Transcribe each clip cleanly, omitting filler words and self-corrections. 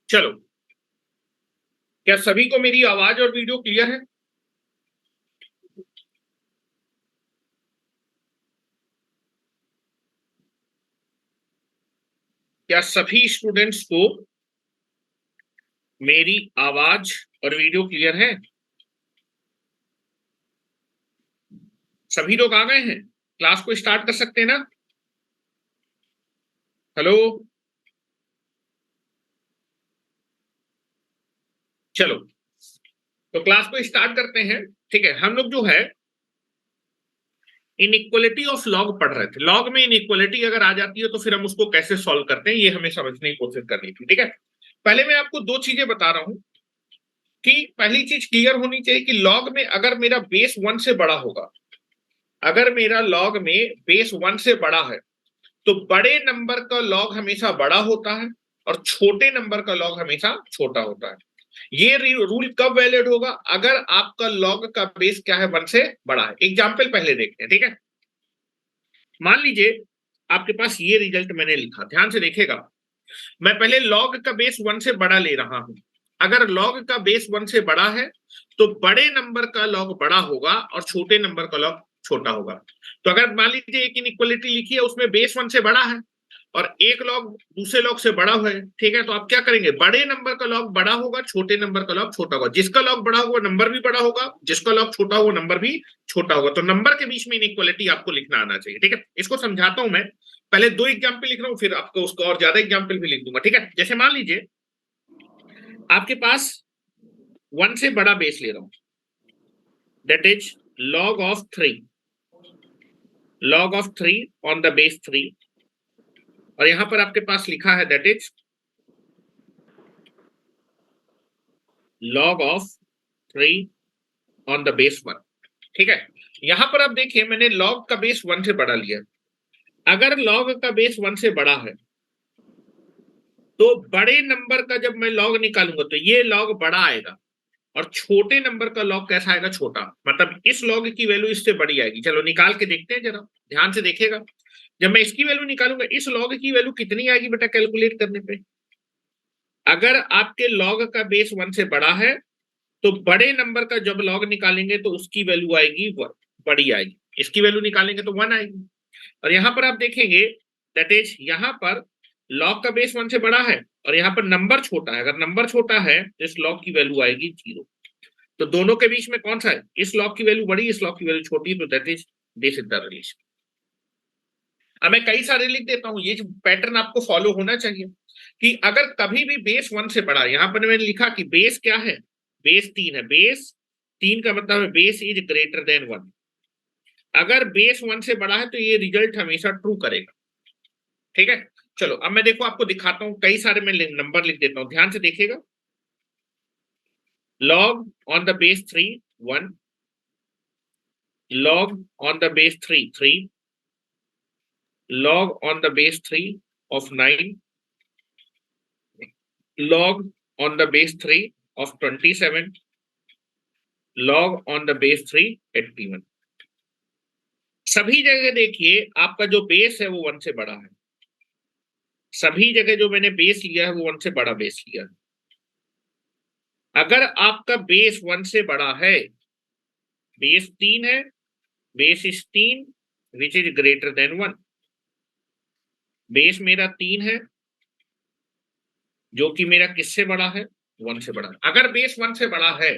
चलो, क्या सभी को मेरी आवाज और वीडियो क्लियर है? क्या सभी स्टूडेंट्स को मेरी आवाज और वीडियो क्लियर है? सभी लोग आ गए हैं? क्लास को स्टार्ट कर सकते हैं ना? हेलो। चलो, तो क्लास को स्टार्ट करते हैं। ठीक है, हम लोग जो है इनइक्वालिटी ऑफ लॉग पढ़ रहे थे। लॉग में इनइक्वालिटी अगर आ जाती है तो फिर हम उसको कैसे सॉल्व करते हैं, ये हमें समझने की कोशिश करनी थी। ठीक है, पहले मैं आपको दो चीजें बता रहा हूं कि पहली चीज क्लियर होनी चाहिए कि लॉग में अगर मेरा बेस 1 से बड़ा होगा, अगर मेरा लॉग में बेस 1 से बड़ा है तो बड़े नंबर का लॉग हमेशा बड़ा होता है और छोटे नंबर का लॉग हमेशा छोटा होता है। ये रूल कब वैलिड होगा? अगर आपका लॉग का बेस क्या है, 1 से बड़ा है। एग्जाम्पल पहले देखते हैं। ठीक है, मान लीजिए आपके पास ये रिजल्ट मैंने लिखा, ध्यान से देखिएगा। मैं पहले लॉग का बेस 1 से बड़ा ले रहा हूं। अगर लॉग का बेस 1 से बड़ा है तो बड़े नंबर का लॉग बड़ा होगा और छोटे नंबर का लॉग छोटा होगा। तो अगर मान लीजिए एक इनइक्वालिटी लिखी है, उसमें बेस 1 से बड़ा है और एक लॉग दूसरे लॉग से बड़ा है, ठीक है, तो आप क्या करेंगे? बड़े नंबर का लॉग बड़ा होगा, छोटे नंबर का लॉग छोटा होगा। जिसका लॉग बड़ा होगा नंबर भी बड़ा होगा, जिसका लॉग छोटा होगा नंबर भी छोटा होगा। तो नंबर के बीच में इनइक्वालिटी आपको लिखना आना चाहिए। ठीक है, इसको समझाता हूं मैं। पहले दो एग्जाम्पल लिख रहा हूं, फिर आपको उसका और ज्यादा एग्जाम्पल भी लिख दूंगा। ठीक है, जैसे मान लीजिए आपके पास 1 से बड़ा बेस ले रहा हूं, that is log of 3, log of 3 on the base 3, और यहां पर आपके पास लिखा है that is log of 3 on the base 1। ठीक है, यहां पर आप देखिए मैंने log का बेस 1 से बड़ा लिया। अगर log का बेस 1 से बड़ा है तो बड़े नंबर का जब मैं log निकालूंगा तो ये log बड़ा आएगा और छोटे नंबर का log कैसा आएगा? छोटा। मतलब इस log की वैल्यू इससे बड़ी आएगी। चलो निकाल के देखते हैं, जरा ध्यान से देखिएगा। जब मैं इसकी वैल्यू निकालूंगा, इस log की वैल्यू कितनी आएगी बेटा कैलकुलेट करने पे? अगर आपके log का बेस 1 से बड़ा है तो बड़े नंबर का जब log निकालेंगे तो उसकी वैल्यू आएगी 1, बड़ी आएगी। इसकी वैल्यू निकालेंगे तो 1 आएगी। और यहां पर आप देखेंगे दैट इज यहां पर log का बेस 1 से बड़ा है और यहाँ पर नंबर छोटा है। अगर नंबर छोटा है तो इस log की वैल्यू आएगी 0। तो दोनों के बीच में कौन सा है? इस log की वैल्यू बड़ी, इस log की वैल्यू छोटी, तो that is this is the relation. अब मैं कई सारे लिख देता हूं, ये जो पैटर्न आपको फॉलो होना चाहिए कि अगर कभी भी बेस 1 से बड़ा, यहां पर मैंने लिखा कि बेस क्या है? बेस 3 है। बेस 3 का मतलब है बेस इज ग्रेटर देन 1। अगर बेस 1 से बड़ा है तो ये रिजल्ट हमेशा ट्रू करेगा। ठीक है, चलो अब मैं देखो आपको दिखाता हूं, कई सारे मैं नंबर लिख देता हूं, ध्यान से देखिएगा। log on the base 3 1, log on the base 3 3, log on the base 3 of 9, log on the base 3 of 27, log on the base 3 81। सभी जगह देखिए आपका जो बेस है वो 1 से बड़ा है। सभी जगह जो मैंने बेस लिया है वो 1 से बड़ा बेस लिया है। अगर आपका बेस 1 से बड़ा है, बेस 3 है, base is 3 which is greater then 1। Base मेरा 3 है जो कि मेरा किससे बड़ा है? 1 से बड़ा है। अगर बेस 1 से बड़ा है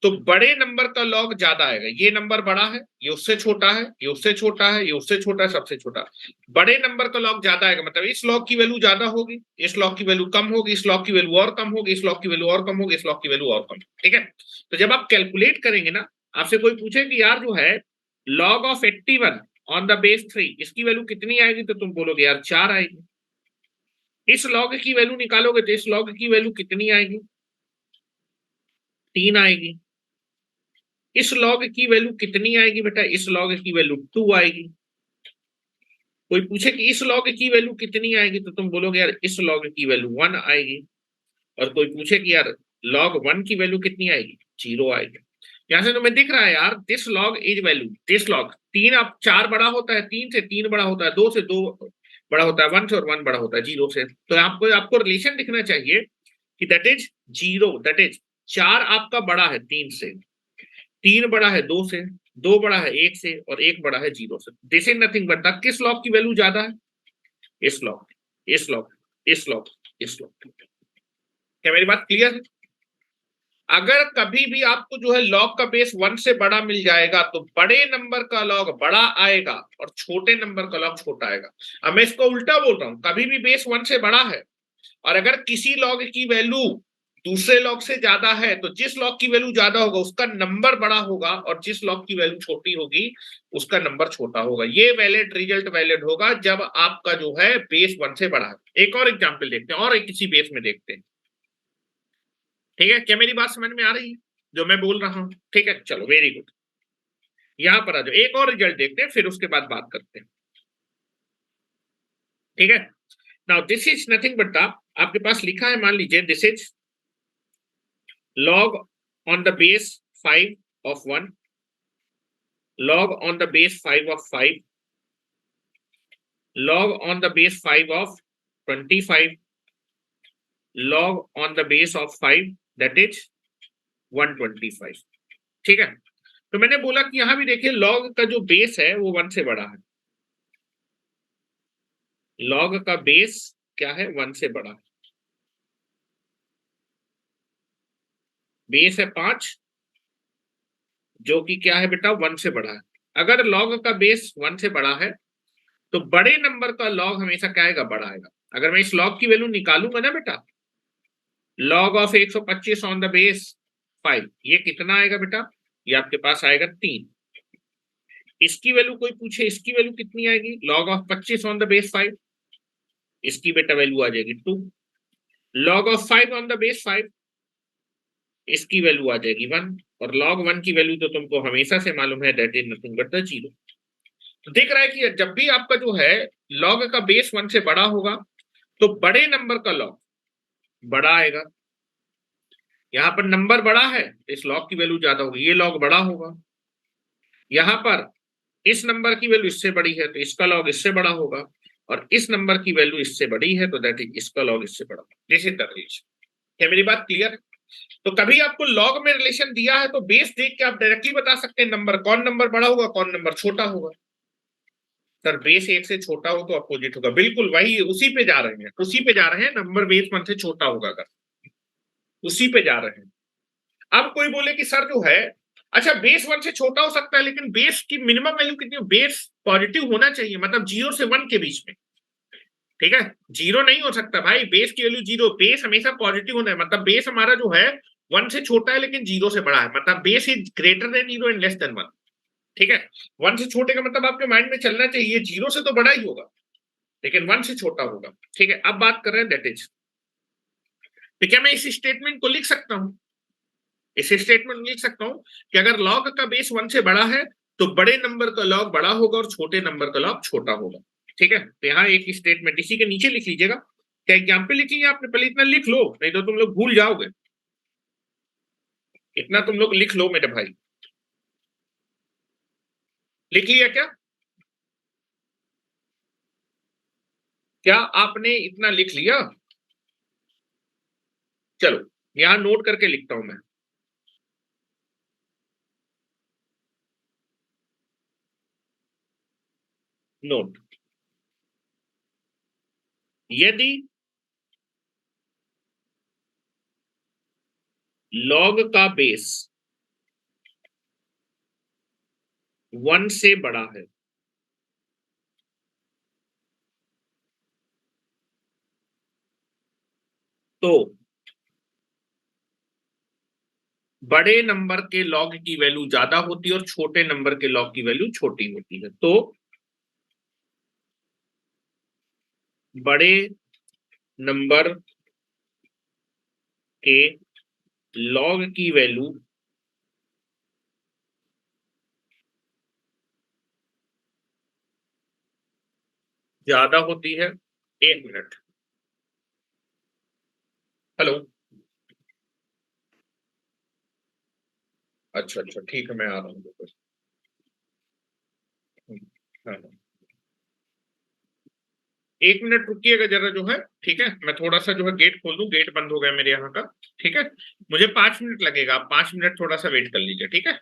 तो बड़े नंबर का लॉग ज्यादा आएगा। ये नंबर बड़ा है, ये उससे छोटा है, ये उससे छोटा है, ये उससे छोटा है, सबसे छोटा। बड़े नंबर का लॉग ज्यादा आएगा मतलब इस लॉग की वैल्यू ज्यादा होगी, इस लॉग की वैल्यू कम होगी, इस लॉग की वैल्यू और कम होगी, इस लॉग की वैल्यू और कम होगी, इस लॉग की वैल्यू और कम। ठीक है, तो जब आप कैलकुलेट करेंगे ना, आपसे कोई पूछे कि यार जो है log of 81 on the base 3 इसकी वैल्यू कितनी आएगी, तो तुम बोलोगे यार 4 आएगी। इस लॉग की वैल्यू निकालोगे तो इस लॉग की वैल्यू कितनी आएगी? 3 आएगी। इस लॉग की वैल्यू कितनी आएगी बेटा? इस लॉग की वैल्यू 2 आएगी। कोई पूछे कि इस लॉग की वैल्यू कितनी आएगी, तो तुम बोलोगे यार इस लॉग की वैल्यू 1 आएगी। और कोई पूछे कि यार लॉग 1 की वैल्यू कितनी आएगी? 0 आएगी। यहां से तुम्हें दिख रहा है यार this log is value, this log 3 अब 4 बड़ा होता है, 3 से 3 बड़ा होता है, 2 से 2 बड़ा होता है, 1 से और 1 बड़ा होता है 0 से। तो आपको आपको रिलेशन दिखना चाहिए कि दैट इज 0, दैट इज 4 आपका बड़ा है 3 से, 3 बड़ा है 2 से, 2 बड़ा है 1 से, और 1 बड़ा है 0 से। This is nothing but the किस लॉग की वैल्यू ज्यादा है? इस लॉग, इस लॉग, इस लॉग, इस लॉग। क्या मेरी बात क्लियर है? अगर कभी भी आपको जो है लॉग का बेस 1 से बड़ा मिल जाएगा तो बड़े नंबर का लॉग बड़ा आएगा और छोटे नंबर का लॉग छोटा आएगा। अब मैं इसको उल्टा बोल रहा हूं, कभी भी बेस 1 से बड़ा है और अगर किसी लॉग की वैल्यू दूसरे लॉग से ज्यादा है तो जिस लॉग की वैल्यू ज्यादा होगा उसका नंबर बड़ा होगा और जिस लॉग की वैल्यू छोटी होगी उसका नंबर छोटा होगा। ये वैलिड रिजल्ट वैलिड होगा जब आपका जो है बेस 1 से बड़ा है। एक और एग्जाम्पल देखते हैं और एक किसी बेस में देखते हैं। ठीक है, क्या मेरी बात समझ में आ रही है जो मैं बोल रहा हूं? ठीक है, चलो वेरी गुड। यहां पर आ जाओ, एक और रिजल्ट देखते हैं फिर उसके बाद बात करते हैं। ठीक है, now this is nothing but आपके पास लिखा है, मान लीजिए this is log on the base 5 of 1, log on the base 5 of 5, log on the base 5 of 25, log on the base of 5 that is 125। ठीक है, तो मैंने बोला कि यहां भी देखिए log का जो बेस है वो 1 से बड़ा है। log का बेस क्या है? 1 से बड़ा है। बेस है 5 जो कि क्या है बेटा? 1 से बड़ा है। अगर log का बेस 1 से बड़ा है तो बड़े नंबर का log हमेशा क्या आएगा? बड़ा आएगा। अगर मैं इस log की वैल्यू निकालूंगा ना बेटा, log of 125 on the base 5, ये कितना आएगा बेटा? ये आपके पास आएगा 3। इसकी वैल्यू कोई पूछे इसकी वैल्यू कितनी आएगी? log of 25 on the base 5, इसकी बेटा वैल्यू आ जाएगी 2। log of 5 on the base 5, इसकी वैल्यू आ जाएगी 1। और log 1 की वैल्यू तो तुमको हमेशा से मालूम है, that is nothing but the 0। तो देख रहा है कि जब भी आपका जो है log का बेस 1 से बड़ा होगा तो बड़े नंबर का log बड़ा आएगा। यहां पर नंबर बड़ा है तो इस log की वैल्यू ज्यादा होगी, ये log बड़ा होगा। यहां पर इस नंबर की वैल्यू इससे बड़ी है तो इसका log इससे बड़ा होगा, और इस नंबर की वैल्यू इससे बड़ी है तो दैट इज इसका log इससे बड़ा। This is the relation. क्या मेरी बात क्लियर है? तो कभी आपको log में रिलेशन दिया है तो बेस देख के आप डायरेक्टली बता सकते हैं नंबर, कौन नंबर बड़ा होगा कौन नंबर छोटा होगा। सर बेस 1 से छोटा हो तो अपोजिट होगा, बिल्कुल वही उसी पे जा रहे हैं, उसी पे जा रहे हैं। नंबर बेस 1 से छोटा होगा अगर, उसी पे जा रहे हैं। अब कोई बोले कि सर जो है, अच्छा बेस 1 से छोटा हो सकता है लेकिन बेस की मिनिमम वैल्यू कितनी हो? बेस पॉजिटिव होना चाहिए, मतलब 0 से 1 के बीच में। ठीक है, 0 नहीं हो सकता भाई, बेस की वैल्यू 0, बेस हमेशा पॉजिटिव होना है। मतलब बेस हमारा जो है 1 से छोटा है लेकिन 0 से बड़ा है, मतलब base is greater than 0 and less than 1। ठीक है, 1 से छोटे का मतलब आपके माइंड में चलना चाहिए 0 से तो बड़ा ही होगा लेकिन 1 से छोटा होगा। ठीक है, अब बात कर रहे हैं दैट इज, तो क्या मैं इस स्टेटमेंट को लिख सकता हूं? इस स्टेटमेंट में लिख सकता हूं कि अगर log का बेस 1 से बड़ा है तो बड़े नंबर का log बड़ा होगा और छोटे नंबर का log छोटा होगा। ठीक है, तो यहाँ एक स्टेटमेंट इसी के नीचे लिख लीजिएगा। क्या एग्जाम्पल लिखिए आपने? पहले इतना लिख लो नहीं तो तुम लोग भूल जाओगे। इतना तुम लोग लिख लो मेरे भाई। लिख लिया क्या? क्या आपने इतना लिख लिया? चलो यहां नोट करके लिखता हूं मैं। नोट, यदि log का बेस 1 से बड़ा है तो बड़े नंबर के log की वैल्यू ज्यादा होती है और छोटे नंबर के log की वैल्यू छोटी होती है। तो बड़े नंबर के log की वैल्यू ज्यादा होती है। 1 मिनट, हेलो। अच्छा अच्छा ठीक है, मैं आ रहा हूँ। हाँ, 1 मिनट रुकिएगा जरा जो है, ठीक है, मैं थोड़ा सा जो है गेट खोल दूं, गेट बंद हो गया मेरे यहाँ का, ठीक है। मुझे 5 मिनट लगेगा, आप 5 मिनट थोड़ा सा वेट कर लीजिए, ठीक है।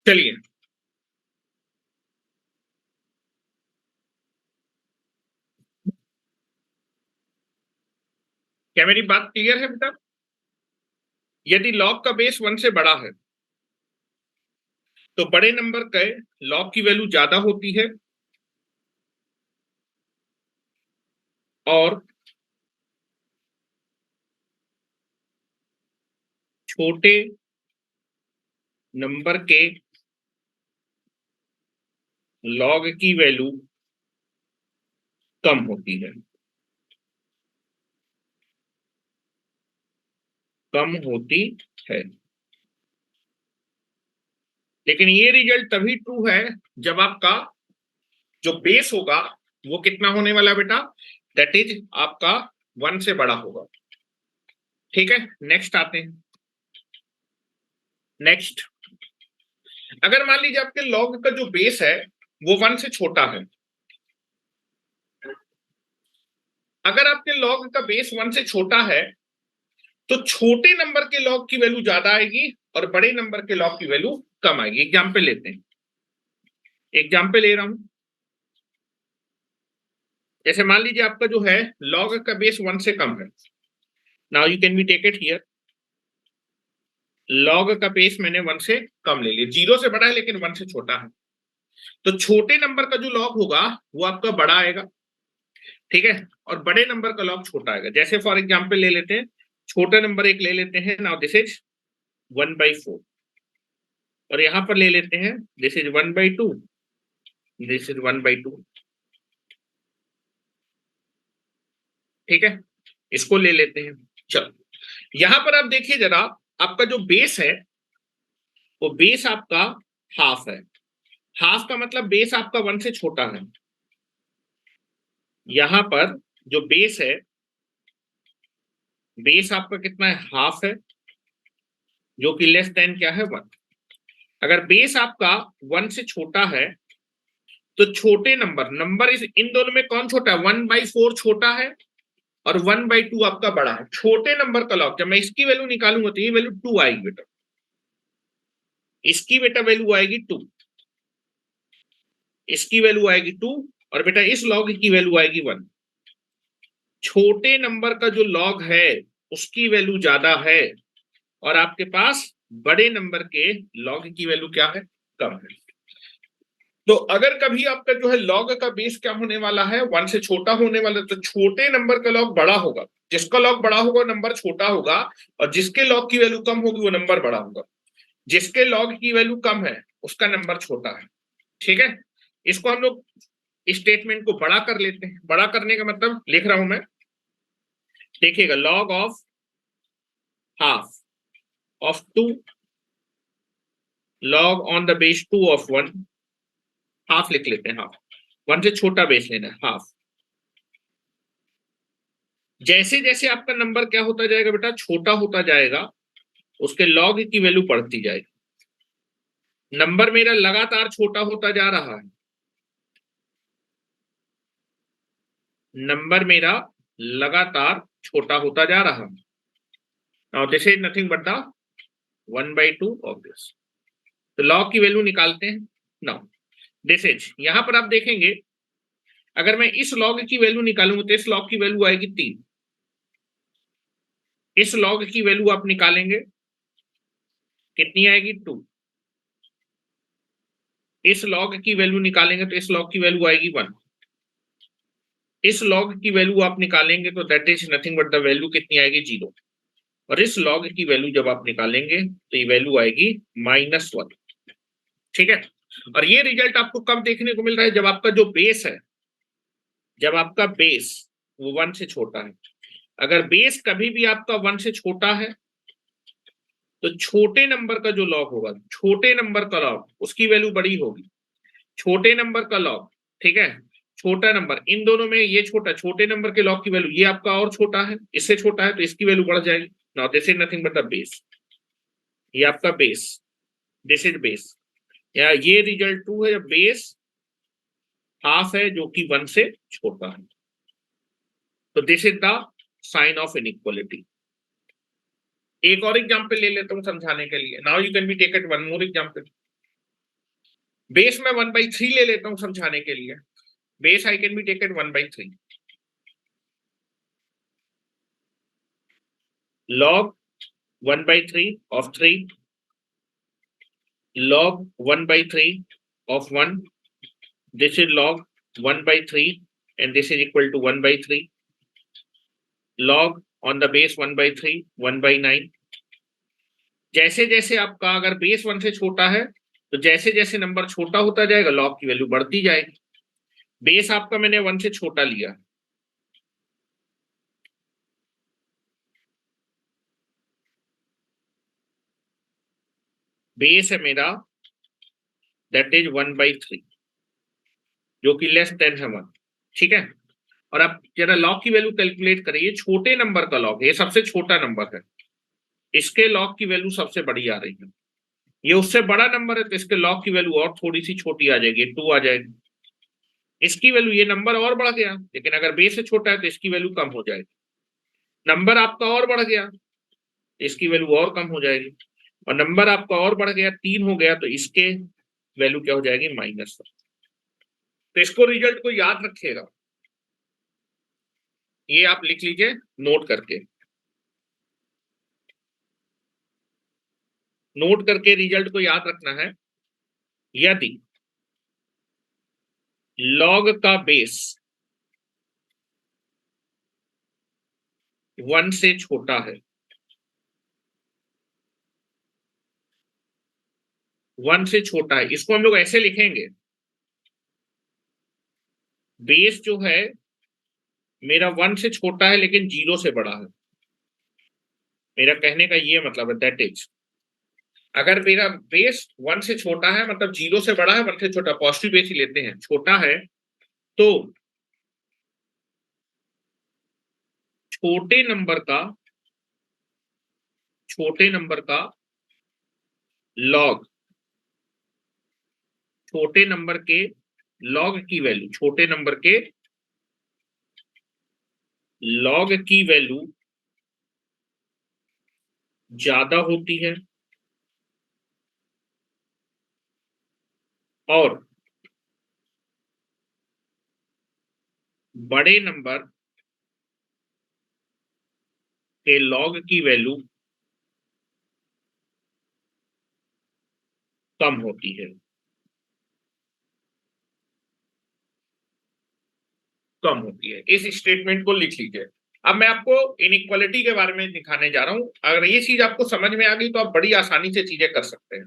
चलिए, क्या मेरी बात क्लियर है बेटा? यदि लॉग का बेस 1 से बड़ा है तो बड़े नंबर के लॉग की वैल्यू ज्यादा होती है, और छोटे नंबर के लॉग की वैल्यू कम होती है, कम होती है। लेकिन ये रिजल्ट तभी ट्रू है जब आपका जो बेस होगा वो कितना होने वाला बेटा, दैट इज आपका 1 से बड़ा होगा, ठीक है। नेक्स्ट आते हैं। नेक्स्ट, अगर मान लीजिए आपके लॉग का जो बेस है वो 1 से छोटा है, अगर आपके लॉग का बेस 1 से छोटा है तो छोटे नंबर के लॉग की वैल्यू ज्यादा आएगी और बड़े नंबर के लॉग की वैल्यू कम आएगी। एग्जाम्पल लेते हैं, एग्जाम्पल ले रहा हूं। जैसे मान लीजिए आपका जो है लॉग का बेस 1 से कम है, now you can be take it here. Log का बेस मैंने 1 से कम ले लिया, 0 से बड़ा है लेकिन 1 से छोटा है, तो छोटे नंबर का जो लॉग होगा वो आपका बड़ा आएगा, ठीक है, और बड़े नंबर का लॉग छोटा आएगा। जैसे फॉर एग्जाम्पल ले लेते हैं, छोटा नंबर एक ले लेते हैं, नाउ दिस इज 1/4, और यहां पर ले लेते हैं दिस इज 1/2, दिस इज 1/2, ठीक है, इसको ले लेते हैं। चलो यहां पर आप देखिए जरा, आपका जो बेस है वो बेस आपका हाफ है, हाफ का मतलब बेस आपका 1 से छोटा है। यहां पर जो बेस है, बेस आपका कितना है, हाफ है, जो कि लेस देन क्या है, 1। अगर बेस आपका 1 से छोटा है तो छोटे नंबर, नंबर इस इन दोनों में कौन छोटा है, 1/4 छोटा है और 1/2 आपका बड़ा है। छोटे नंबर का लॉग, जब मैं इसकी वैल्यू निकालूंगा तो ये वैल्यू 2 आएगी बेटा, इसकी बेटा वैल्यू आएगी 2, इसकी वैल्यू आएगी 2, और बेटा इस लॉग की वैल्यू आएगी 1। छोटे नंबर का जो लॉग है उसकी वैल्यू ज्यादा है, और आपके पास बड़े नंबर के लॉग की वैल्यू क्या है, कम है। तो अगर कभी आपका जो है लॉग का बेस क्या होने वाला है, 1 से छोटा होने वाला है, तो छोटे नंबर का लॉग बड़ा होगा। जिसका लॉग बड़ा होगा नंबर छोटा होगा, और जिसके लॉग की वैल्यू कम होगी वो नंबर बड़ा होगा। जिसके लॉग की वैल्यू कम है उसका नंबर छोटा है। ठीक है, इसको हम लोग स्टेटमेंट को बड़ा कर लेते हैं। बड़ा करने का मतलब लिख रहा हूं मैं, देखिएगा, log of half of 2 log on the base 2 of 1, half लिख लेते हैं, हाफ 1 से छोटा बेस लेना है, हाफ। जैसे जैसे आपका नंबर क्या होता जाएगा बेटा, छोटा होता जाएगा, उसके लॉग की वैल्यू बढ़ती जाएगी। नंबर मेरा लगातार छोटा होता जा रहा है, नंबर मेरा लगातार छोटा होता जा रहा है। Now this is nothing but the 1/2 of this. तो लॉग की वैल्यू निकालते हैं। नाउ दिस इज, यहां पर आप देखेंगे, अगर मैं इस लॉग की वैल्यू निकालूंगा तो इस लॉग की वैल्यू आएगी 3। इस लॉग की वैल्यू आप निकालेंगे, कितनी आएगी, 2। इस लॉग की वैल्यू निकालेंगे तो इस लॉग की वैल्यू आएगी 1। इस लॉग की वैल्यू आप निकालेंगे तो that is nothing but the value कितनी आएगी, 0। और इस लॉग की वैल्यू जब आप निकालेंगे तो ये वैल्यू आएगी -1। ठीक है, और ये रिजल्ट आपको कब देखने को मिल रहा है, जब आपका जो बेस है, जब आपका बेस वो 1 से छोटा है। अगर बेस कभी भी आपका 1 से छोटा है तो छोटे नंबर का जो लॉग होगा, छोटे नंबर का लॉग, उसकी वैल्यू बड़ी होगी। छोटे नंबर का लॉग, ठीक है, छोटा नंबर, इन दोनों में ये छोटा, छोटे नंबर के लॉग की वैल्यू, ये आपका और छोटा है, इससे छोटा है, तो इसकी वैल्यू बढ़ जाएगी। Now this is nothing but the base. ये आपका बेस, दिस इज बेस, या ये रिजल्ट 2 है, बेस हाफ है जो कि 1 से छोटा है। तो this is the sign of inequality. एक और एग्जांपल ले लेता हूं समझाने के लिए। Now you can be take it one more example. Base में 1/3 ले लेता हूं समझाने के लिए। Base I can be take it 1/3। log 1/3 of 3, log 1/3 of 1, this is log 1/3 and this is equal to 1/3, log on the base 1/3, 1/9। जैसे जैसे आपका अगर बेस 1 से छोटा है तो जैसे जैसे नंबर छोटा होता जाएगा लॉग की वैल्यू बढ़ती जाएगी। बेस आपका मैंने 1 से छोटा लिया, बेस है मेरा दैट इज 1/3 जो कि लेस देन है 1। ठीक है, और आप जरा लॉग की वैल्यू कैलकुलेट करिए, छोटे नंबर का लॉग, ये सबसे छोटा नंबर है, इसके लॉग की वैल्यू सबसे बड़ी आ रही है। ये उससे बड़ा नंबर है तो इसके लॉग की वैल्यू और थोड़ी सी छोटी आ जाएगी, 2 आ जाएगी। इसकी वैल्यू, ये नंबर और बढ़ गया, लेकिन अगर बेस से छोटा है तो इसकी वैल्यू कम हो जाएगी। नंबर आपका और बढ़ गया तो इसकी वैल्यू और कम हो जाएगी, और नंबर आपका और बढ़ गया, 3 हो गया, तो इसके वैल्यू क्या हो जाएगी, -1। तो इसको रिजल्ट को याद रखिएगा, ये आप लिख लीजिए नोट करके, नोट करके रिजल्ट को याद रखना है। यदि लॉग का बेस 1 से छोटा है, 1 से छोटा है, इसको हम लोग ऐसे लिखेंगे, बेस जो है मेरा 1 से छोटा है लेकिन 0 से बड़ा है। मेरा कहने का ये मतलब है दैट इज, अगर मेरा बेस 1 से छोटा है मतलब 0 से बड़ा है, 1 से छोटा, पॉजिटिव बेस ही लेते हैं, छोटा है, तो छोटे नंबर का, छोटे नंबर का लॉग, छोटे नंबर के लॉग की वैल्यू, छोटे नंबर के लॉग की वैल्यू ज्यादा होती है, और बड़े नंबर के लॉग की वैल्यू कम होती है, कम होती है। इस स्टेटमेंट को लिख लीजिए। अब मैं आपको इनइक्वालिटी के बारे में दिखाने जा रहा हूं। अगर ये चीज आपको समझ में आ गई तो आप बड़ी आसानी से चीजें कर सकते हैं।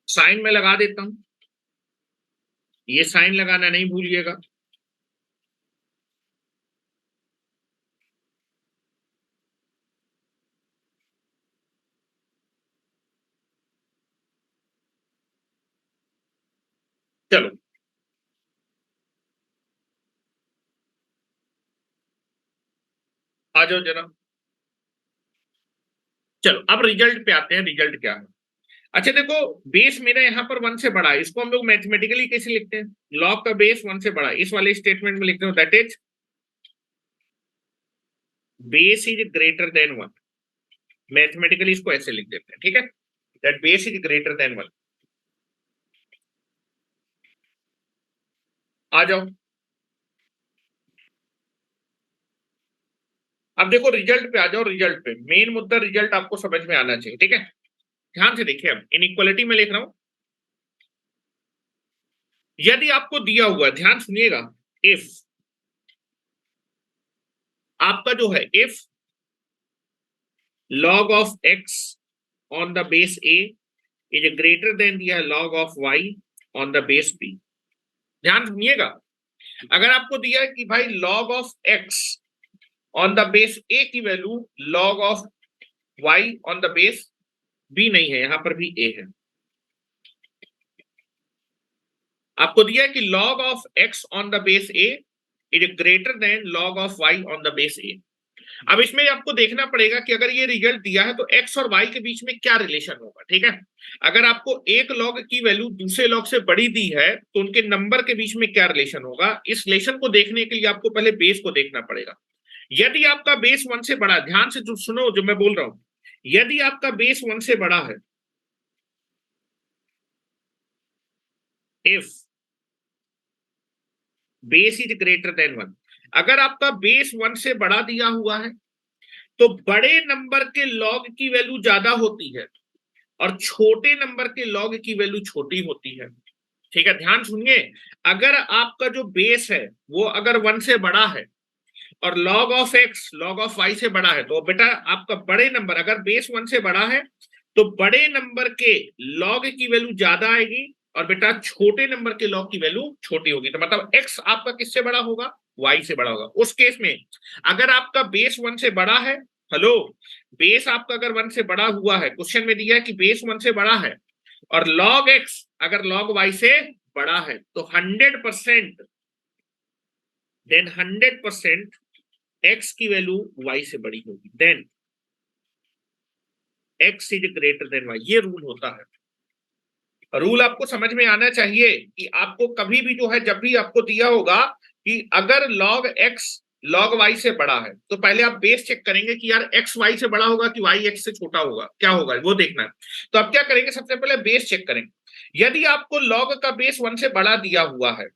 साइन में लगा देता हूं, ये साइन लगाना नहीं भूलिएगा। चलो आ जाओ जरा। चलो अब रिजल्ट पे आते हैं, रिजल्ट क्या है। अच्छा देखो, बेस मेरा यहाँ पर 1 से बड़ा है, इसको हम लोग मैथमेटिकली कैसे लिखते हैं? लॉग का बेस 1 से बड़ा है, इस वाले स्टेटमेंट में लिखते हो that is base is greater then 1। Mathematically इसको ऐसे लिख देते हैं, ठीक है, that base is greater then 1। आ जाओ। अब देखो रिजल्ट पे आ जाओ, रिजल्ट पे। मेन मुद्दा रिजल्ट आपको समझ में आना चाहिए, ठीक है। ध्यान से देखिए, अब इनइक्वालिटी में लिख रहा हूं। यदि आपको दिया हुआ, ध्यान सुनिएगा, इफ आपका जो है, if log of x on the base a is greater than the log of y on the base b। ध्यान सुनिएगा, अगर आपको दिया है कि भाई log of x on the base a की value log of y on the base b नहीं है, यहां पर भी a है। आपको दिया है कि log of x on the base a is greater than log of y on the base a। अब इसमें आपको देखना पड़ेगा कि अगर ये रिजल्ट दिया है तो x और y के बीच में क्या रिलेशन होगा, ठीक है। अगर आपको एक लॉग की वैल्यू दूसरे लॉग से बड़ी दी है तो उनके नंबर के बीच में क्या रिलेशन होगा, इस रिलेशन को देखने के लिए आपको पहले बेस को देखना पड़ेगा। यदि आपका बेस 1 से बड़ा, ध्यान से जो सुनो जो मैं बोल रहा हूं, यदि आपका बेस 1 से बड़ा है, if base is greater then 1, अगर आपका बेस 1 से बड़ा दिया हुआ है तो बड़े नंबर के लॉग की वैल्यू ज्यादा होती है और छोटे नंबर के लॉग की वैल्यू छोटी होती है, ठीक है। ध्यान सुनिए, अगर आपका जो बेस है वो अगर 1 से बड़ा है और log of x log of y से बड़ा है, तो बेटा आपका बड़े नंबर, अगर बेस 1 से बड़ा है तो बड़े नंबर के log की वैल्यू ज्यादा आएगी और बेटा छोटे नंबर के log की वैल्यू छोटी होगी। तो मतलब x आपका किससे बड़ा होगा? y से बड़ा होगा। उस केस में अगर आपका बेस 1 से बड़ा है, हेलो, बेस आपका अगर 1 से बड़ा हुआ है, क्वेश्चन में दिया है कि बेस 1 से बड़ा है और log x अगर log y से बड़ा है, तो 100% देन 100% x की वैल्यू y से बड़ी होगी, then x is greater than y। ये रूल होता है। रूल आपको समझ में आना चाहिए कि आपको कभी भी जो है, जब भी आपको दिया होगा कि अगर log x log y से बड़ा है, तो पहले आप बेस चेक करेंगे कि यार x y से बड़ा होगा कि y x से छोटा होगा, क्या होगा वो देखना है। तो आप क्या करेंगे, सबसे पहले बेस चेक करेंगे। यदि आपको log का बेस 1 से बड़ा दिया हुआ है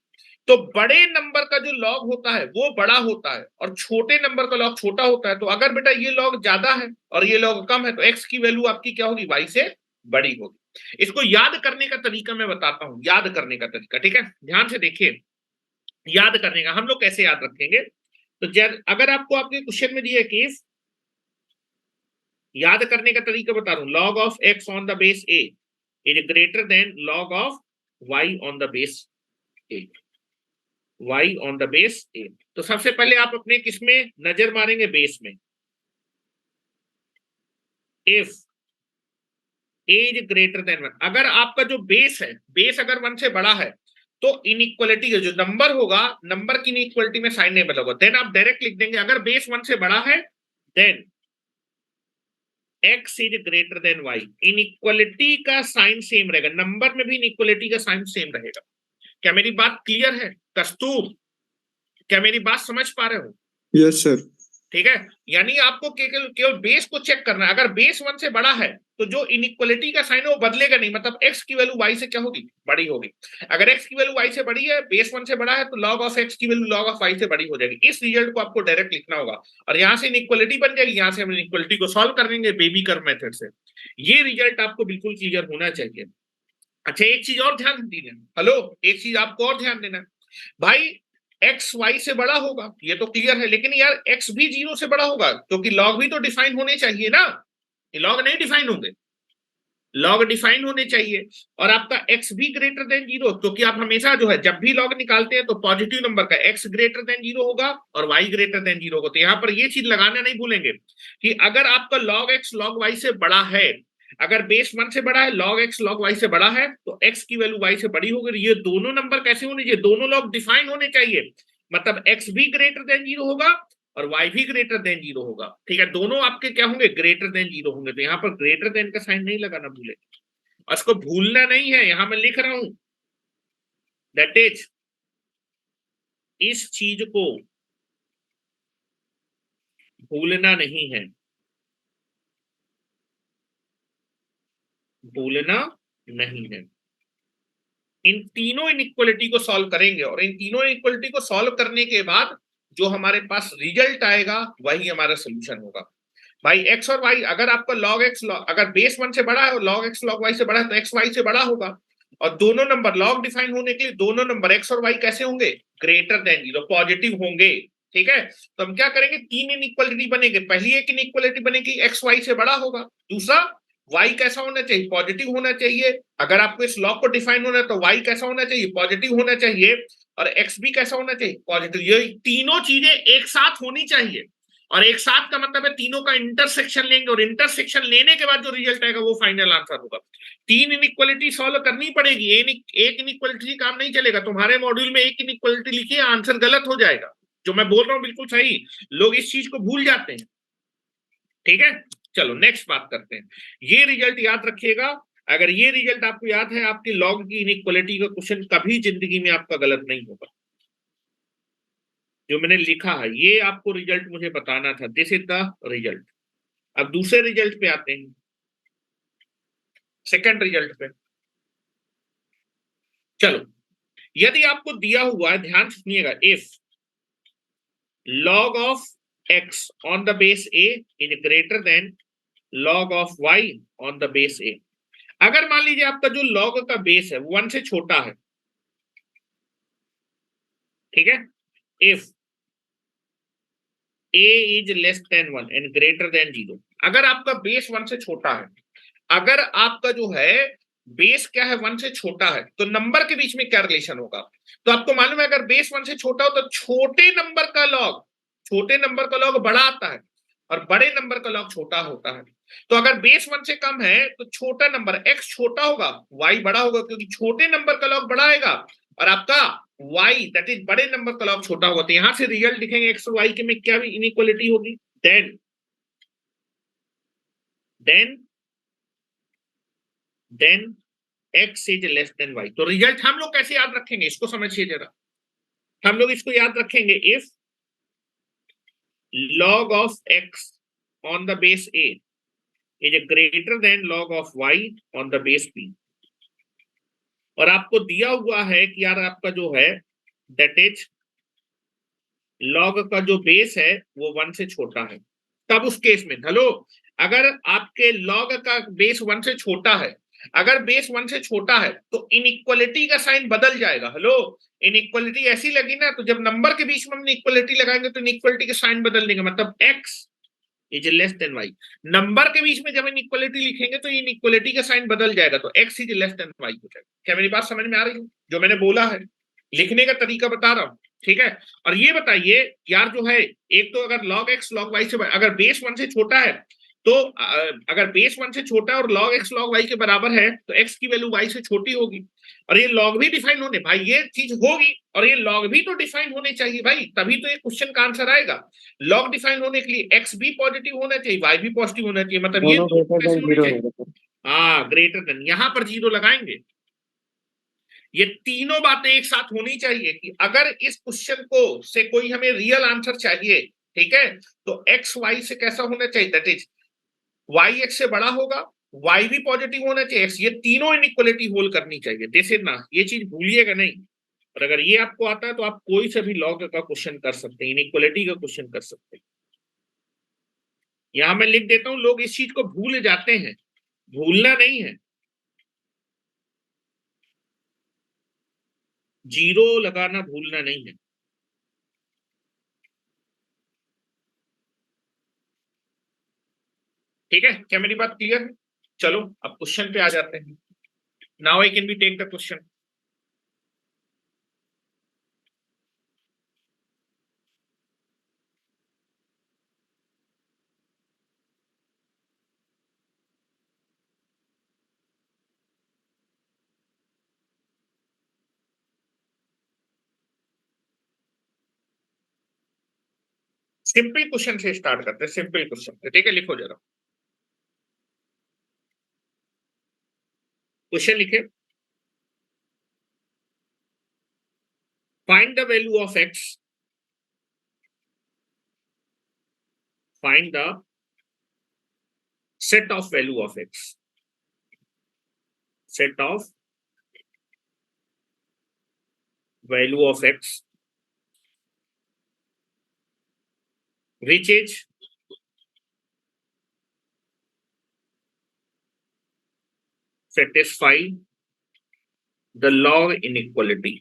तो बड़े नंबर का जो लॉग होता है वो बड़ा होता है और छोटे नंबर का लॉग छोटा होता है। तो अगर बेटा ये लॉग ज्यादा है और ये लॉग कम है तो x की वैल्यू आपकी क्या होगी? y से बड़ी होगी। इसको याद करने का तरीका मैं बताता हूं, याद करने का तरीका, ठीक है। ध्यान से देखिए, याद करने का हम लोग कैसे याद रखेंगे। तो अगर आपको आपके क्वेश्चन में दिया केस, याद करने का तरीका बता रहा हूं, log of x on the base a is greater then log of y on the base a, y on the base a। तो सबसे पहले आप अपने किसमें नजर मारेंगे? बेस में। If a is greater then 1, अगर आपका जो बेस है, बेस अगर 1 से बड़ा है तो इनइक्वालिटी का जो नंबर होगा, नंबर की इनइक्वालिटी में साइन नहीं बदलेगा, देन आप डायरेक्ट लिख देंगे अगर बेस 1 से बड़ा है then x is greater than y। Inequality का साइन सेम रहेगा, नंबर में भी इनइक्वालिटी का साइन सेम रहेगा। क्या मेरी बात क्लियर है कस्तूर? क्या मेरी बात समझ पा रहे हो? Yes sir. ठीक है, यानी आपको केवल बेस को चेक करना है। अगर बेस 1 से बड़ा है तो जो इनइक्वलिटी का साइन है वो बदलेगा नहीं, मतलब x की वैल्यू y से क्या होगी, बड़ी होगी। अगर x की वैल्यू y से बड़ी है, बेस 1 से बड़ा है, तो log ऑफ x की वैल्यू log ऑफ y से बड़ी हो जाएगी। इस रिजल्ट को आपको डायरेक्ट लिखना होगा और यहाँ से इनइक्वलिटी बन जाएगी, यहाँ से हम इनइक्वलिटी को सॉल्व कर देंगे बेबी कर्व मेथड से। ये रिजल्ट आपको बिल्कुल क्लियर होना चाहिए। अच्छा, एक चीज और ध्यान देना, हेलो, एक चीज आपको और ध्यान देना, भाई एक्स वाई से बड़ा होगा, ये तो क्लियर है, लेकिन यार एक्स भी 0 से बड़ा होगा, क्योंकि लॉग भी तो डिफाइन होने चाहिए ना। ये लॉग नहीं डिफाइन होंगे, लॉग डिफाइन होने चाहिए। और आपका एक्स भी ग्रेटर देन 0, क्योंकि आप हमेशा जो है जब भी लॉग निकालते हैं तो पॉजिटिव नंबर का एक्स ग्रेटर देन 0 होगा और वाई ग्रेटर देन 0 होगा। तो यहाँ पर ये चीज लगाना नहीं भूलेंगे कि अगर आपका लॉग एक्स लॉग वाई से बड़ा है, अगर बेस 1 से बड़ा है, log x log y से बड़ा है, तो x की वैल्यू y से बड़ी होगी। ये दोनों नंबर कैसे होने चाहिए, दोनों लॉग डिफाइन होने चाहिए, मतलब x भी ग्रेटर देन 0 होगा और y भी ग्रेटर देन 0 होगा। ठीक है, दोनों आपके क्या होंगे, ग्रेटर देन 0 होंगे। तो यहाँ पर ग्रेटर देन का साइन नहीं लगाना भूले, और इसको भूलना नहीं है। यहां मैं लिख रहा हूं दैट इज, इस चीज को भूलना नहीं है, भूलना नहीं है। इन तीनों इनइक्वलिटी को सॉल्व करेंगे और इन तीनों इनइक्वलिटी को सॉल्व करने के बाद जो हमारे पास रिजल्ट आएगा वही हमारा सोल्यूशन होगा। भाई एक्स और वाई, अगर आपका log x अगर बेस 1 से बड़ा है और log x log y से बड़ा है तो x y से बड़ा होगा। और दोनों नंबर लॉग डिफाइन होने के लिए दोनों नंबर x और y कैसे होंगे, ग्रेटर देन 0, पॉजिटिव होंगे। ठीक है, तो हम क्या करेंगे, तीन इनइक्वलिटी बनेंगे। पहली एक इनइक्वलिटी बनेगी x y से बड़ा होगा, दूसरा y कैसा होना चाहिए, पॉजिटिव होना चाहिए। अगर आपको इस लॉग को डिफाइन होना है तो y कैसा होना चाहिए, पॉजिटिव होना चाहिए, और x भी कैसा होना चाहिए, पॉजिटिव। ये तीनों चीजें एक साथ होनी चाहिए, और एक साथ का मतलब है तीनों का इंटरसेक्शन लेंगे, और इंटरसेक्शन लेने के बाद जो रिजल्ट आएगा वो फाइनल आंसर होगा। तीन इनइक्वलिटी सॉल्व करनी पड़ेगी, एक इनइक्वलिटी काम नहीं चलेगा। तुम्हारे मॉड्यूल में एक इनइक्वलिटी लिखी है, आंसर गलत हो जाएगा। जो मैं बोल रहा हूं बिल्कुल सही, लोग इस चीज को भूल जाते हैं। ठीक है, चलो नेक्स्ट बात करते हैं। ये रिजल्ट याद रखिएगा, अगर ये रिजल्ट आपको याद है, आपकी लॉग की इनइक्वलिटी का क्वेश्चन कभी जिंदगी में आपका गलत नहीं होगा। जो मैंने लिखा है ये आपको रिजल्ट मुझे बताना था, दिस इज द रिजल्ट। अब दूसरे रिजल्ट पे आते हैं, सेकंड रिजल्ट पे। चलो, यदि आपको दिया हुआ है, ध्यान सुनिएगा, if log of x on the base a is greater than log of y on the base a। अगर मान लीजिए आपका जो log का बेस है वो 1 से छोटा है, ठीक है, if a is less than 1 and greater than 0, अगर आपका बेस 1 से छोटा है, अगर आपका जो है बेस क्या है, 1 से छोटा है, तो नंबर के बीच में क्या रिलेशन होगा। तो आपको मालूम है अगर बेस 1 से छोटा हो तो छोटे नंबर का लॉग, छोटे नंबर का लॉग बड़ा आता है और बड़े नंबर का लॉग छोटा होता है। तो अगर बेस 1 से कम है तो छोटा नंबर x छोटा होगा, y बड़ा होगा, क्योंकि छोटे नंबर का लॉग बड़ा आएगा और आपका y दैट इज बड़े नंबर का लॉग छोटा होगा। तो यहां से रिजल्ट लिखेंगे x और y के में क्या भी इनइक्वालिटी होगी, then x is less than y। तो रिजल्ट हम लोग कैसे याद रखेंगे, इसको समझिए जरा। हम लोग इसको याद रखेंगे, if log of x on the base a is greater than log of y on the base b, और आपको दिया हुआ है कि यार आपका जो है दैट इज log का जो बेस है वो 1 से छोटा है, तब उस केस में हेलो, अगर आपके log का बेस 1 से छोटा है, अगर बेस 1 से छोटा है तो इनइक्वलिटी का साइन बदल जाएगा। हेलो, इनइक्वलिटी ऐसी लगी ना, तो जब नंबर के बीच में हम इक्वलिटी लगाएंगे तो इनइक्वलिटी का साइन बदल देंगे, मतलब x is less than y। Number के बीच में जब इनइक्वलिटी लिखेंगे तो इनइक्वलिटी का साइन बदल जाएगा, तो x is less than y हो जाएगा। क्या मेरी बात समझ में आ रही है, जो मैंने बोला है, लिखने का तरीका बता रहा हूं, ठीक है। और ये बताइए यार जो है, एक तो अगर log x log y से, अगर बेस 1 से छोटा है तो अगर बेस 1 से छोटा है और log x log y के बराबर है तो x की वैल्यू y से छोटी होगी, और ये log भी डिफाइन होने, भाई ये चीज होगी, और ये log भी तो डिफाइन होने चाहिए भाई, तभी तो ये क्वेश्चन का आंसर आएगा। log डिफाइन होने के लिए x भी पॉजिटिव होना चाहिए, y भी पॉजिटिव होना चाहिए, मतलब ये कैसे होने चाहिए, हाँ ग्रेटर देन, यहां पर 0 लगाएंगे। ये तीनों बातें एक साथ होनी चाहिए कि अगर इस क्वेश्चन को से कोई हमें रियल आंसर चाहिए, ठीक है, तो एक्स वाई से कैसा होना चाहिए, दैट इज वाई एक्स से बड़ा होगा, वाई भी पॉजिटिव होना चाहिए, एक्स, ये तीनों इनइक्वलिटी होल्ड करनी चाहिए, दिस इज ना, ये चीज भूलिएगा नहीं। और अगर ये आपको आता है तो आप कोई से भी लॉग का क्वेश्चन कर सकते हैं, इनइक्वलिटी का क्वेश्चन कर सकते हैं। यहां मैं लिख देता हूं, लोग इस चीज को भूल जाते हैं, भूलना नहीं है, जीरो लगाना भूलना नहीं है। ठीक है, क्या मेरी बात क्लियर है? चलो अब क्वेश्चन पे आ जाते हैं। Now I can be take the question. Simple question से स्टार्ट करते हैं, सिंपल क्वेश्चन से, ठीक है, लिखो जरा क्वेश्चन लिखे। Find the value of x, find the set of value of x, set of value of x which is satisfy the log inequality,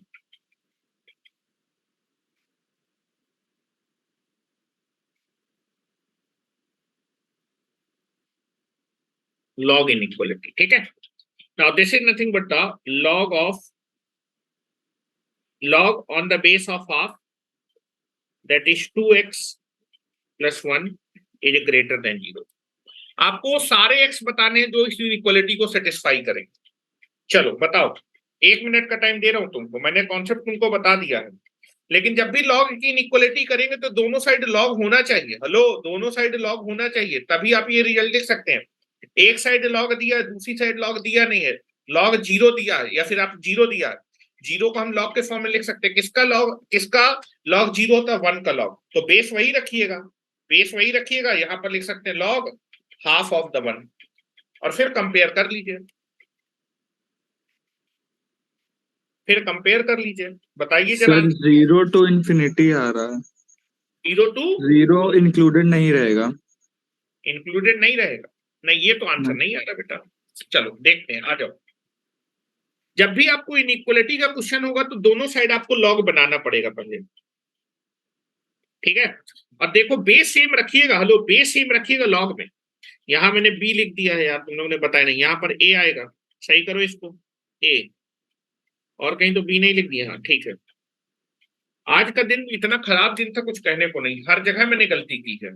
log inequality, ठीक है। now this is nothing but the log of log on the base of half, that is 2x plus 1 is greater than 0। आपको सारे x बताने हैं जो इस inequality को satisfy करेंगे। चलो बताओ, 1 मिनट का टाइम दे रहा हूं तुमको, मैंने कॉन्सेप्ट तुमको बता दिया है, लेकिन जब भी लॉग की इनइक्वालिटी करेंगे तो दोनों साइड लॉग होना चाहिए। हेलो, दोनों साइड लॉग होना चाहिए, तभी आप ये रिजल्ट लिख सकते हैं। एक साइड लॉग दिया, दूसरी साइड लॉग दिया नहीं है, लॉग जीरो दिया है, या फिर आप जीरो दिया है, जीरो को हम लॉग के फॉर्म में लिख सकते हैं। किसका लॉग जीरो होता है, 1 का लॉग, तो बेस वही रखिएगा, बेस वही रखिएगा, यहां पर लिख सकते हैं लॉग हाफ ऑफ द 1, और फिर कंपेयर कर लीजिए, फिर कंपेयर कर लीजिए, बताइए जरा। सर 0 to इन्फिनिटी आ रहा है, 0 to 0 इंक्लूडेड नहीं रहेगा। इंक्लूडेड नहीं रहेगा, नहीं ये तो आंसर नहीं आ रहा बेटा। चलो देखते हैं, आ जाओ। जब भी आपको इनइक्वालिटी का क्वेश्चन होगा तो दोनों साइड आपको लॉग बनाना पड़ेगा पहले, ठीक है। और देखो बेस सेम रखिएगा, हेलो बेस सेम रखिएगा लॉग में। यहां मैंने बी लिख दिया है यार, तुम लोगों ने बताया नहीं, यहां पर ए आएगा, सही करो इसको, ए, और कहीं तो बी नहीं लिख दिया, हाँ ठीक है। आज का दिन इतना खराब दिन था, कुछ कहने को नहीं, हर जगह मैंने गलती की है।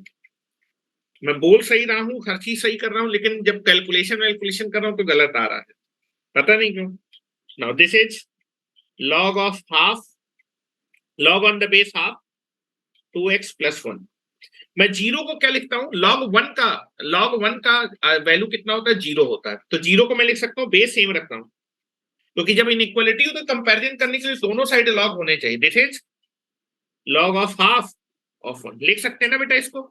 मैं बोल सही रहा हूँ, हर चीज सही कर रहा हूँ, लेकिन जब कैलकुलेशन कर रहा हूँ तो गलत आ रहा है, पता नहीं क्यों। Now this is log of half, log on the base half 2x plus 1। मैं जीरो को क्या लिखता हूं, log 1 का वैल्यू कितना होता है, जीरो होता है, तो जीरो को मैं लिख सकता हूँ बेस सेम रखता हूं, क्योंकि जब इनइक्वालिटी हो तो कंपैरिजन करने के लिए दोनों साइड लॉग होने चाहिए। This is log of half of 1, लिख सकते हैं ना बेटा इसको,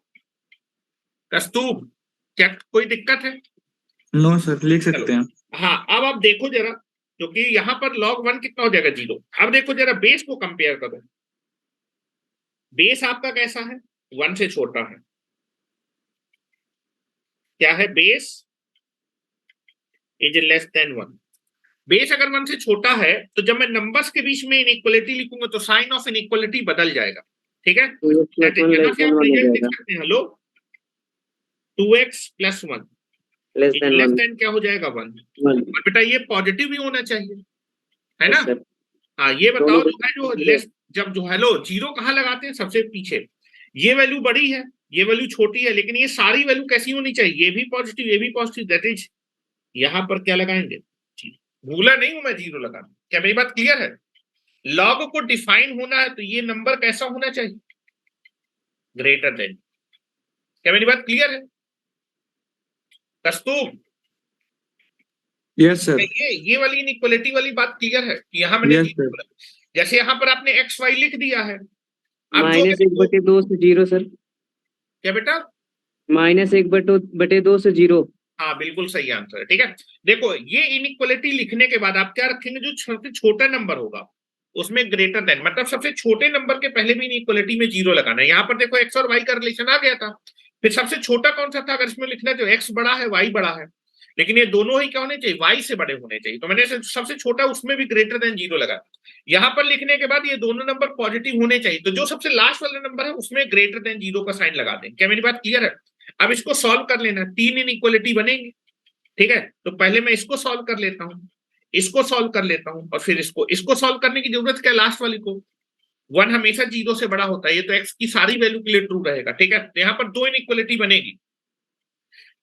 कस्तूब, क्या कोई दिक्कत है? नो सर, लिख सकते हैं। हाँ, अब आप देखो जरा, क्योंकि यहां पर log 1 कितना हो जाएगा, जीरो। अब देखो जरा बेस को कंपेयर करो, बेस आपका कैसा है, 1 से छोटा है, क्या है, base is less then 1। Base अगर 1 से छोटा है तो जब मैं नंबर्स के बीच में इनइक्वालिटी लिखूंगा तो साइन ऑफ इनइक्वालिटी बदल जाएगा, ठीक है। यहां से आप रिजल्ट लिख सकते हैं, hello 2x plus 1 less than क्या हो जाएगा, 1। और बेटा ये पॉजिटिव भी होना चाहिए, है ना। हाँ ये बताओ, जो है जो लेस, जब जो हेलो जीरो कहाँ लगाते हैं, सबसे पीछे, ये वैल्यू बड़ी है, ये वैल्यू छोटी है, लेकिन ये सारी वैल्यू कैसी होनी चाहिए, ये भी पॉजिटिव, ये भी पॉजिटिव, दैट इज यहां पर क्या लगाएंगे, भूला नहीं हूं मैं जीरो लगाना। क्या मेरी बात क्लियर है? लॉग को डिफाइन होना है तो ये नंबर कैसा होना चाहिए, ग्रेटर देन। क्या मेरी बात क्लियर है कस्तूम? Yes sir. ये वाली इनइक्वालिटी वाली बात क्लियर है कि यहाँ मैंने जैसे यहाँ पर आपने एक्स वाई लिख दिया है, अब जो -1/2 से 0 सर, क्या बेटा? -1/2 से 0। हाँ बिल्कुल सही आंसर है। ठीक है, देखो ये इनइक्वालिटी लिखने के बाद आप क्या रखेंगे, जो सबसे छोटा नंबर होगा उसमें ग्रेटर देन, मतलब सबसे छोटे नंबर के पहले भी इनइक्वालिटी में 0 लगाना है। यहाँ पर देखो एक्स और वाई का रिलेशन आ गया था, फिर सबसे छोटा कौन सा था अगर इसमें लिखना है, तो एक्स बड़ा है वाई बड़ा है, लेकिन ये दोनों ही क्या होने चाहिए, वाई से बड़े होने चाहिए, तो मैंने सबसे छोटा उसमें भी ग्रेटर देन 0 लगा। यहाँ पर लिखने के बाद ये दोनों नंबर पॉजिटिव होने चाहिए, तो जो सबसे लास्ट वाला नंबर है उसमें ग्रेटर देन 0 का साइन लगा दें। क्या मेरी बात क्लियर है? अब इसको सॉल्व कर लेना, 3 इनइक्वालिटी बनेंगी। ठीक है, तो पहले मैं इसको सॉल्व कर लेता हूं, इसको सॉल्व कर लेता हूं, और फिर इसको सॉल्व करने की जरूरत क्या, लास्ट वाली को। 1 हमेशा 0 से बड़ा होता है, ये तो x की सारी वैल्यू के लिए ट्रू रहेगा। ठीक है, तो यहाँ पर 2 इनइक्वालिटी बनेगी,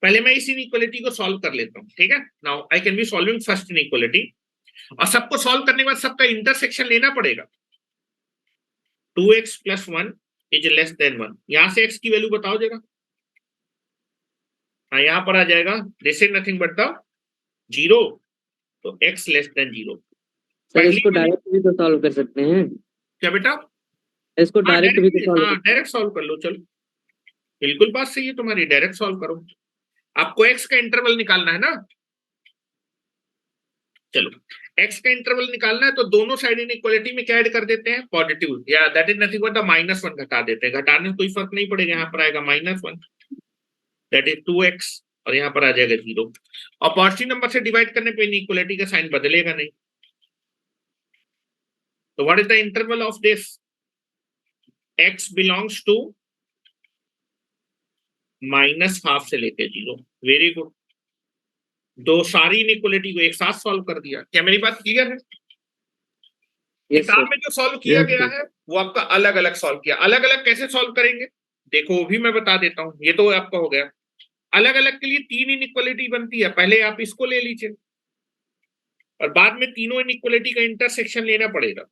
पहले मैं इस इनइक्वालिटी को सॉल्व कर लेता हूं। ठीक है, now I can be solving first inequality, और सबको सॉल्व करने के बाद सबका इंटरसेक्शन लेना पड़ेगा। 2x + 1 इज लेस देन 1, यहां से x की वैल्यू बताओ जरा। हाँ, यहां पर आ जाएगा this is nothing but the 0, तो x लेस देन 0। सर पहली इसको वाली, डायरेक्ट भी तो सॉल्व कर सकते हैं। क्या बेटा? इसको हाँ डायरेक्ट भी तो सॉल्व हाँ डायरेक्ट सॉल्व कर लो, चलो बिल्कुल बात सही है तुम्हारी, डायरेक्ट सॉल्व करो। आपको x का इंटरवल निकालना है ना, चलो x का इंटरवल निकालना है, तो दोनों साइड इनइक्वालिटी में क्या ऐड कर देते हैं, पॉजिटिव, या that is nothing but the -1 घटा देते हैं। घटाने से कोई फर्क नहीं पड़ेगा, यहाँ पर आएगा -1, दैट इज 2x, और यहाँ पर आ जाएगा 0। और पॉजिटिव नंबर से डिवाइड करने पे इनइक्वालिटी का साइन बदलेगा नहीं। तो what is the interval of this, x belongs to -½ से लेके 0। वेरी गुड, दो सारी इनइक्वालिटी को एक साथ सॉल्व कर दिया। क्या मेरी बात क्लियर है? यस किताब सर। में जो सॉल्व किया यस गया सर। है वो आपका अलग अलग सॉल्व किया। अलग अलग कैसे सॉल्व करेंगे, देखो वो भी मैं बता देता हूं, ये तो आपका हो गया। अलग अलग के लिए 3 इनइक्वालिटी बनती है, पहले आप इसको ले लीजिए, और बाद में तीनों इनइक्वालिटी का इंटरसेक्शन लेना पड़ेगा।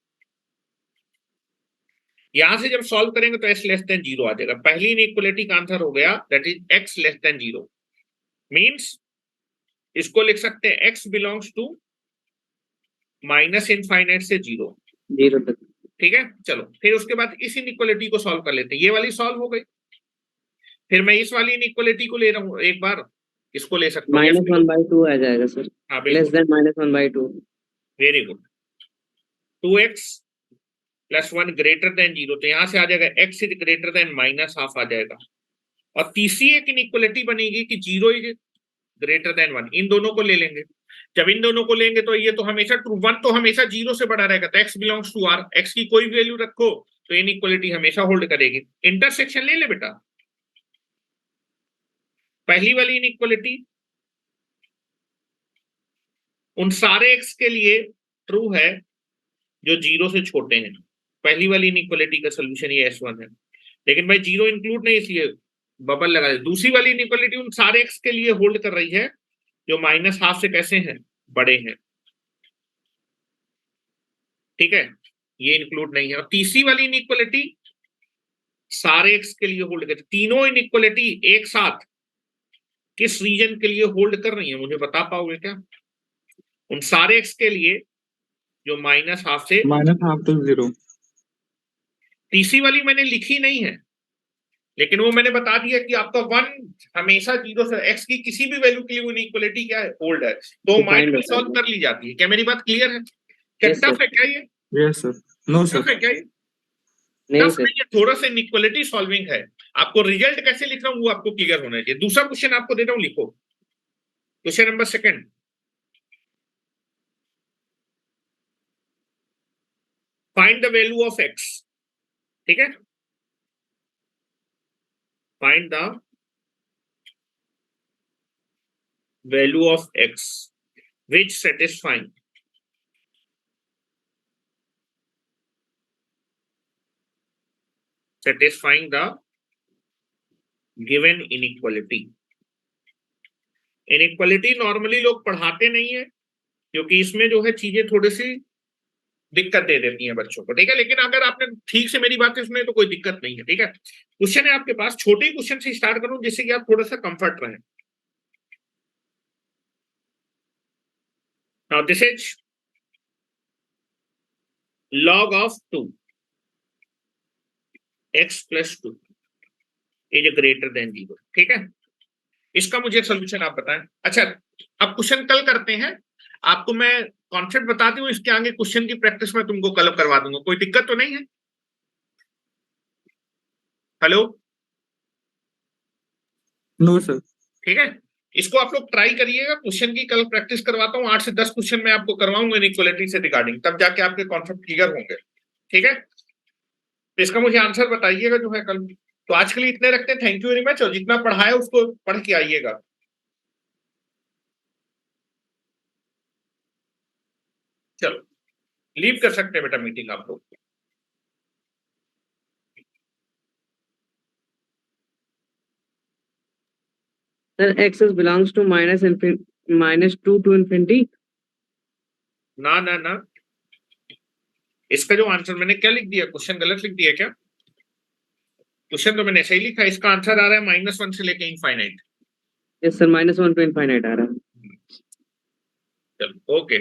यहां से जब सॉल्व करेंगे तो x लेस देन 0 आ जाएगा। पहली इनइक्वालिटी का आंसर हो गया, that is x less than 0, means इसको लिख सकते हैं x बिलोंग्स टू -∞ से 0। 0 तक। ठीक है, चलो फिर उसके बाद इस इनइक्वालिटी को सॉल्व कर लेते हैं, ये वाली सॉल्व हो गई। फिर मैं इस वाली इनइक्वालिटी को ले रहा हूं एक बार, इसको ले सकता हूँ -1/2 आ जाएगा सर। हाँ लेस बिल्कुल, then -1/2। Very good. 2x + 1 greater than 0, तो यहां से आ जाएगा x इज ग्रेटर देन -½ आ जाएगा। और तीसरी एक इनइक्वालिटी बनेगी कि 0 इज ग्रेटर देन 1, इन दोनों को ले लेंगे। जब इन दोनों को लेंगे तो ये तो हमेशा ट्रू, 1 तो हमेशा 0 से बड़ा रहेगा, तो x belongs to r, x की कोई वैल्यू रखो तो इनइक्वालिटी हमेशा होल्ड करेगी। इंटरसेक्शन ले ले बेटा, पहली वाली इनइक्वालिटी उन सारे x के लिए ट्रू है जो 0 से छोटे हैं। पहली वाली इनइक्वालिटी का सोल्यूशन ये S1 है, लेकिन भाई 0 इंक्लूड नहीं, इसलिए बबल लगा दे। दूसरी वाली इनइक्वालिटी उन सारे x के लिए होल्ड कर रही है जो -½ से कैसे हैं, बड़े हैं। ठीक है, ये इंक्लूड नहीं है। और तीसरी वाली इनइक्वालिटी सारे x के लिए होल्ड कर, तीनों इनइक्वालिटी एक साथ किस रीजन के लिए होल्ड कर रही है, मुझे बता पाओगे क्या? उन सारे x के लिए जो -½ से, -½ to 0। तीसरी वाली मैंने लिखी नहीं है, लेकिन वो मैंने बता दिया कि आपका 1 हमेशा 0 से, x की किसी भी वैल्यू के लिए इनइक्वालिटी क्या है, होल्ड है, तो माइंड में सॉल्व कर ली जाती है। क्या मेरी बात क्लियर है? क्या यस टफ सर। है क्या ये? Yes sir. No tough sir. है क्या ये? नहीं टफ सर। नहीं है, थोड़ा सा इनइक्वालिटी सॉल्विंग है। आपको रिजल्ट कैसे लिख रहा हूं वो आपको क्लियर होना चाहिए। दूसरा क्वेश्चन आपको दे रहा हूं, लिखो question number 2, find the value of x। ठीक है, find the value of x which satisfying the given inequality। Inequality normally लोग पढ़ाते नहीं है, क्योंकि इसमें जो है चीजें थोड़ी सी दिक्कत दे देती हैं बच्चों को। ठीक है, लेकिन अगर आपने ठीक से मेरी बातें सुने तो कोई दिक्कत नहीं है। ठीक है, क्वेश्चन है आपके पास, छोटे क्वेश्चन से स्टार्ट करूं जिससे कि आप थोड़ा सा कंफर्ट रहे। Now this is log of 2 x + 2 is greater than 0। ठीक है, इसका मुझे सोल्यूशन आप बताएं। अच्छा, अब क्वेश्चन कल करते हैं। आपको मैं कॉन्सेप्ट बताती हूँ, इसके आगे क्वेश्चन की प्रैक्टिस में तुमको कल करवा दूंगा। कोई दिक्कत तो नहीं है? Hello, no sir. ठीक है, इसको आप लोग ट्राई करिएगा। क्वेश्चन की कल प्रैक्टिस करवाता हूँ, 8 से 10 क्वेश्चन मैं आपको करवाऊंगा इनइक्वालिटी से रिगार्डिंग, तब जाके आपके कॉन्सेप्ट क्लियर होंगे। ठीक है, तो इसका मुझे आंसर बताइएगा जो है कल। तो आज के लिए इतने रखते हैं। थैंक यू वेरी मच, और जितना पढ़ा है उसको पढ़ के आइएगा। चलो, लीव कर सकते हैं बेटा मीटिंग आप लोग। Sir x is belongs to -2 to infinity। ना ना ना, इसका जो आंसर मैंने क्या लिख दिया, क्वेश्चन गलत लिख दिया क्या? क्वेश्चन तो मैंने सही लिखा है। इसका आंसर आ रहा है -1 से लेके infinite. Yes sir, -1 to infinite आ रहा है। चलो, ओके।